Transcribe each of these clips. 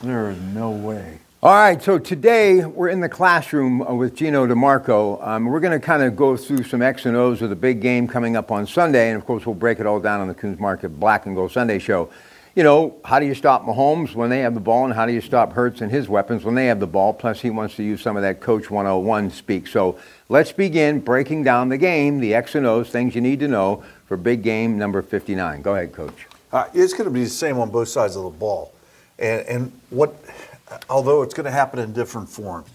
There is no way. All right, so today we're in the classroom with Geno DeMarco. We're going to kind of go through some X and O's of the big game coming up on Sunday, and of course we'll break it all down on the Coons Market Black and Gold Sunday show. You know, how do you stop Mahomes when they have the ball, and how do you stop Hurts and his weapons when they have the ball? Plus, he wants to use some of that Coach 101 speak. So let's begin breaking down the game, the X and O's, things you need to know for big game number 59. Go ahead, Coach. It's going to be the same on both sides of the ball. And although it's going to happen in different forms,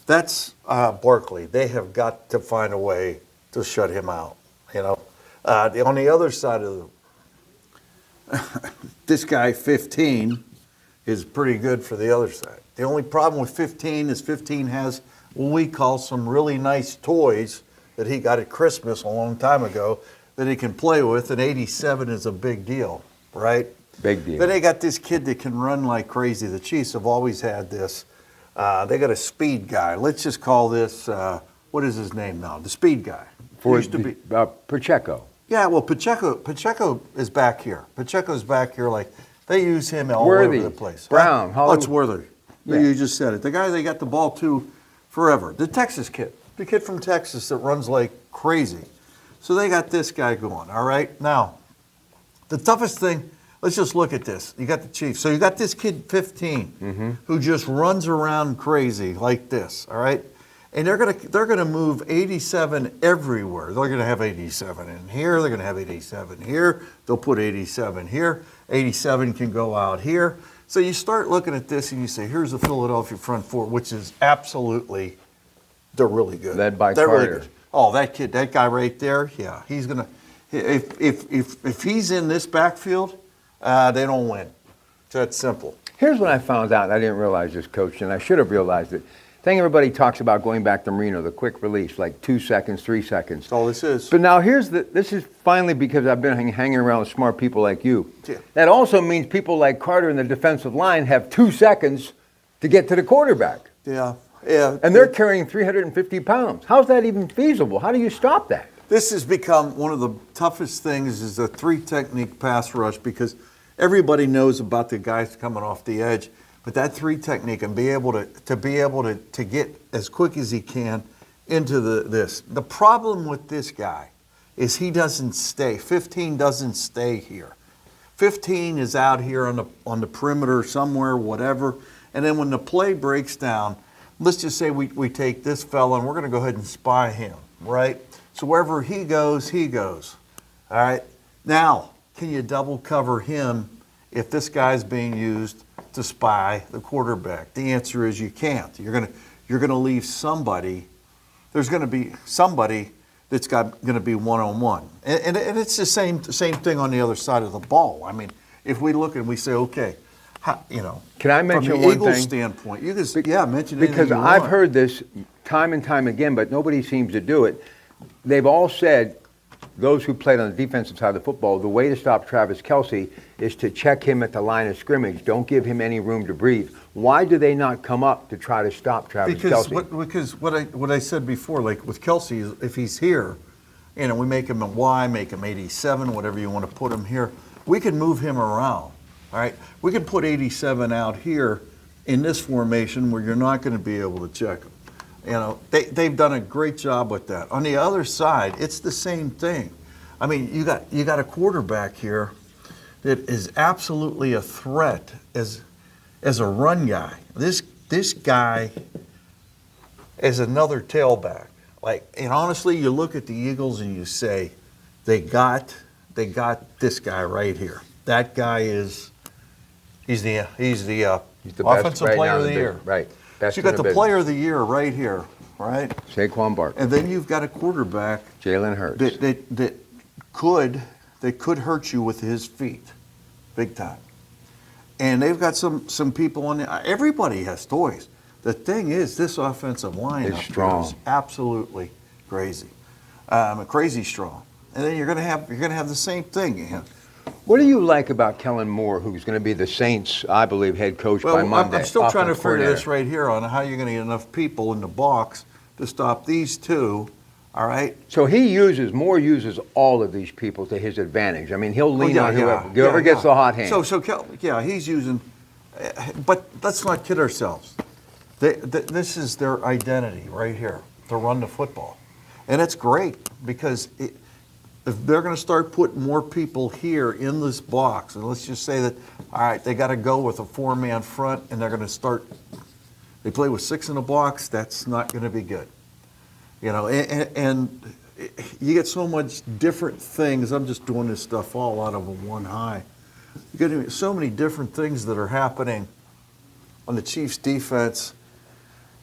that's Barkley. They have got to find a way to shut him out. You know, on the other side of this guy, 15, is pretty good for the other side. The only problem with 15 is 15 has what we call some really nice toys that he got at Christmas a long time ago that he can play with, and 87 is a big deal, right? Big deal. Then they got this kid that can run like crazy. The Chiefs have always had this. They got a speed guy. Let's just call this, what is his name now? The speed guy. Used to be Pacheco. Yeah, well, Pacheco is back here. Pacheco's back here like they use him all Worthy, over the place. Brown, Oh, it's Worthy. Yeah. You just said it. The guy they got the ball to forever. The Texas kid. The kid from Texas that runs like crazy. So they got this guy going, all right? Now, the toughest thing, let's just look at this. You got the Chiefs. So you got this kid, 15, who just runs around crazy like this, all right? And they're gonna move 87 everywhere. They're gonna have 87 in here. They're gonna have 87 here. They'll put 87 here. 87 can go out here. So you start looking at this and you say, here's the Philadelphia front four, which is absolutely, they're really good. Led by they're Carter. Really good. Oh, that kid, that guy right there, yeah, he's gonna. If he's in this backfield, they don't win. It's that simple. Here's what I found out. I didn't realize this, Coach, and I should have realized it. Thing everybody talks about going back to Marino, the quick release, like 2 seconds, 3 seconds. That's all this is. But now this is finally because I've been hanging around with smart people like you. Yeah. That also means people like Carter in the defensive line have 2 seconds to get to the quarterback. Yeah, yeah. And they're carrying 350 pounds. How's that even feasible? How do you stop that? This has become one of the toughest things is the 3-technique pass rush because everybody knows about the guys coming off the edge. But that 3-technique and be able to get as quick as he can into this. The problem with this guy is he doesn't stay. 15 doesn't stay here. 15 is out here on the perimeter somewhere, whatever. And then when the play breaks down, let's just say we take this fella and we're going to go ahead and spy him, right? So wherever he goes, he goes. All right? Now, can you double cover him if this guy's being used to spy the quarterback? The answer is you can't. You're gonna leave somebody. There's gonna be somebody that's gonna be one-on-one, and it's the same thing on the other side of the ball. I mean, if we look and we say, okay, can I mention from the one Eagles thing? standpoint, you can mention it because I've heard this time and time again, but nobody seems to do it. They've all said, those who played on the defensive side of the football, the way to stop Travis Kelce is to check him at the line of scrimmage. Don't give him any room to breathe. Why do they not come up to try to stop Travis Kelce? Because what I said before, like with Kelce, if he's here, we make him a Y, make him 87, whatever you want to put him here, we can move him around. All right, we can put 87 out here in this formation where you're not going to be able to check him. They've done a great job with that. On the other side, it's the same thing. I mean, you got a quarterback here that is absolutely a threat as a run guy. This guy is another tailback. And honestly, you look at the Eagles and you say, they got this guy right here. That guy he's the offensive player of the year. Right. So you got the player of the year right here, right? Saquon Barkley. And then you've got a quarterback, Jalen Hurts, that could hurt you with his feet, big time. And they've got some people on there. Everybody has toys. The thing is, this offensive line is strong. Is absolutely crazy, crazy strong. And then you're gonna have the same thing. What do you like about Kellen Moore, who's going to be the Saints, I believe, head coach by Monday? I'm still trying to figure this right here on how you're going to get enough people in the box to stop these two. All right. So Moore uses all of these people to his advantage. I mean, he'll lean on whoever gets the hot hand. So he's using But let's not kid ourselves. This is their identity right here, to run the football. And it's great because if they're going to start putting more people here in this box, and let's just say that, all right, they got to go with a 4-man front, and they're going to start, they play with 6 in the box, that's not going to be good. You know, and you get so much different things. I'm just doing this stuff all out of a one high. You get so many different things that are happening on the Chiefs' defense,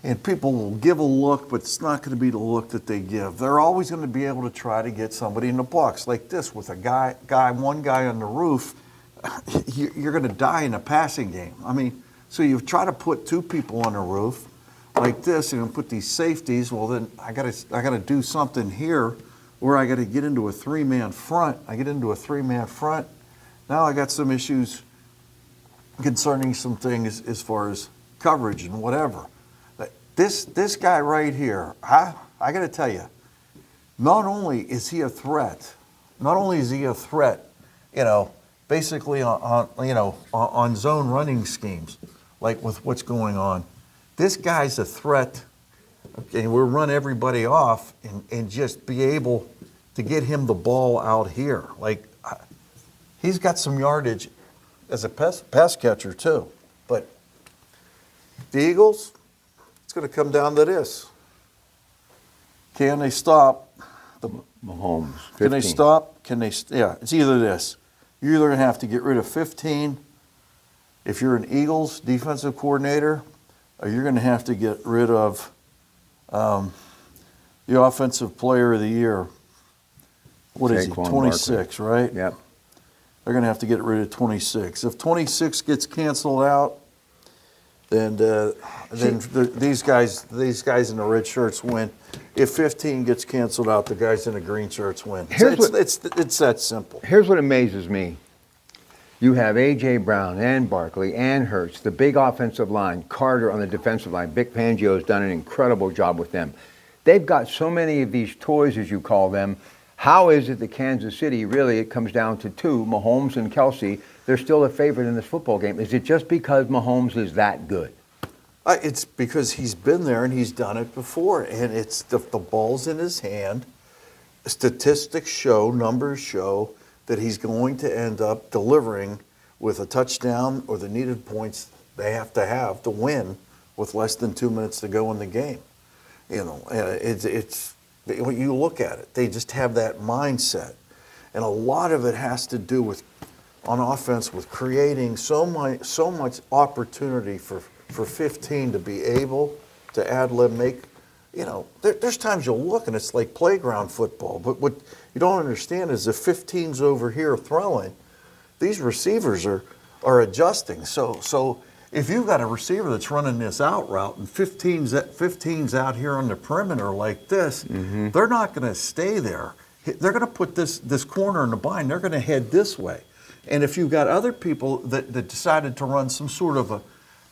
and people will give a look, but it's not going to be the look that they give. They're always going to be able to try to get somebody in the box like this with a one guy on the roof. You're going to die in a passing game. I mean, so you try to put 2 people on the roof like this and put these safeties. Well, then I got to do something here where I got to get into a 3-man front. I get into a 3-man front. Now I got some issues concerning some things as far as coverage and whatever. This guy right here, I got to tell you, not only is he a threat, you know, basically on zone running schemes, like with what's going on. This guy's a threat. Okay, we'll run everybody off and just be able to get him the ball out here. Like, he's got some yardage as a pass catcher too. But the Eagles, it's going to come down to this. Can they stop the Mahomes? 15. Can they stop? Yeah, it's either this. You're either going to have to get rid of 15 if you're an Eagles defensive coordinator, or you're going to have to get rid of the offensive player of the year. What is he? 26, right? Yep. They're going to have to get rid of 26. If 26 gets canceled out, then these guys in the red shirts win. If 15 gets canceled out, the guys in the green shirts win. It's that simple. Here's what amazes me. You have A.J. Brown and Barkley and Hurts, the big offensive line, Carter on the defensive line. Vic Fangio has done an incredible job with them. They've got so many of these toys, as you call them. How is it that Kansas City, really, it comes down to 2, Mahomes and Kelsey, they're still a favorite in this football game? Is it just because Mahomes is that good? It's because he's been there and he's done it before, and it's the ball's in his hand. Statistics show, numbers show that he's going to end up delivering with a touchdown or the needed points they have to win with less than 2 minutes to go in the game. You know, it's when you look at it, they just have that mindset, and a lot of it has to do with on offense with creating so much opportunity for 15 to be able to ad-lib, make, you know, there's times you'll look and it's like playground football, but what you don't understand is if 15's over here throwing, these receivers are adjusting. So if you've got a receiver that's running this out route and 15's out here on the perimeter like this, they're not going to stay there. They're going to put this corner in the bind. They're going to head this way. And if you've got other people that decided to run some sort of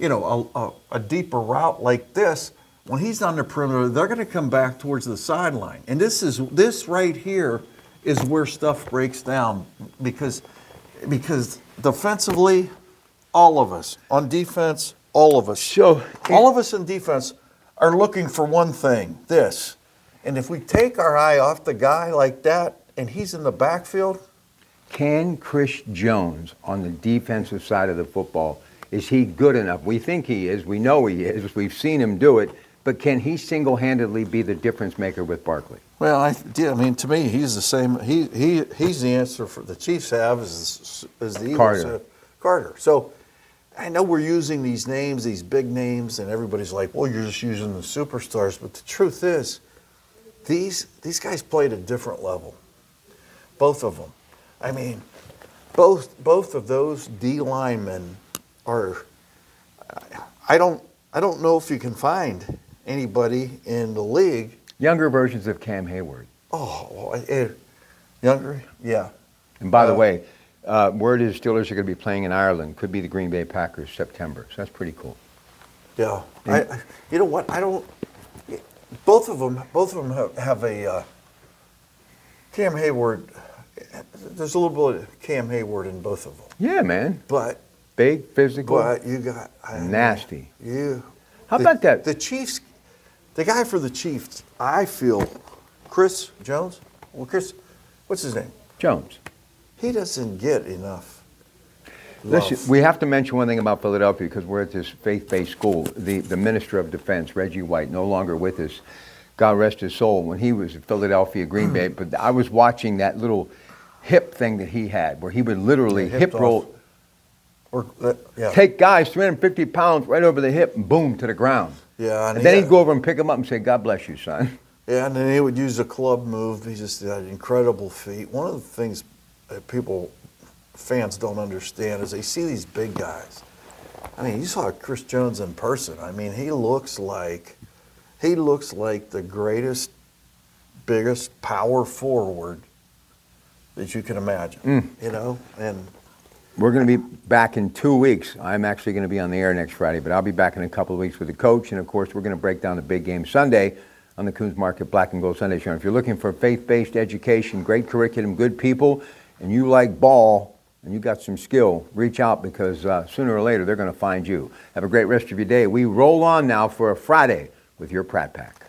a deeper route like this, when he's on the perimeter, they're going to come back towards the sideline. And this right here is where stuff breaks down because defensively, all of us on defense, all of us in defense are looking for one thing, this. And if we take our eye off the guy like that and he's in the backfield. Can Chris Jones on the defensive side of the football, is he good enough? We think he is. We know he is. We've seen him do it. But can he single-handedly be the difference maker with Barkley? Well, I mean, to me, he's the same. He's the answer for the Chiefs have as the Eagles have. Carter. So I know we're using these names, these big names, and everybody's like, well, you're just using the superstars. But the truth is, these guys play at a different level. Both of them. I mean, both of those D linemen are. I don't know if you can find anybody in the league. Younger versions of Cam Hayward. Younger, yeah. And by the way, word is Steelers are going to be playing in Ireland. Could be the Green Bay Packers, September. So that's pretty cool. Yeah. You know what? I don't. Both of them have a Cam Hayward. There's a little bit of Cam Hayward in both of them. Yeah, man. But Big, physical, But you got nasty. How the, about that? The Chiefs, the guy for the Chiefs, I feel, Chris Jones. Well, Chris, what's his name? Jones. He doesn't get enough love. Listen, we have to mention one thing about Philadelphia because we're at this faith-based school. The Minister of Defense, Reggie White, no longer with us. God rest his soul. When he was in Philadelphia, Green Bay, but I was watching that little hip thing that he had, where he would literally hip roll, take guys 350 pounds right over the hip and boom to the ground. Yeah, and then he'd go over and pick them up and say, "God bless you, son." Yeah, and then he would use a club move. He just had incredible feet. One of the things that fans don't understand is they see these big guys. I mean, you saw Chris Jones in person. I mean, he looks like the greatest, biggest power forward that you can imagine. You know, and we're going to be back in 2 weeks. I'm actually going to be on the air next Friday, but I'll be back in a couple of weeks with the coach, and of course, we're going to break down the big game Sunday on the Coons Market Black and Gold Sunday Show. And if you're looking for faith-based education, great curriculum, good people, and you like ball, and you got some skill, reach out because sooner or later they're going to find you. Have a great rest of your day. We roll on now for a Friday with your Pratt Pack.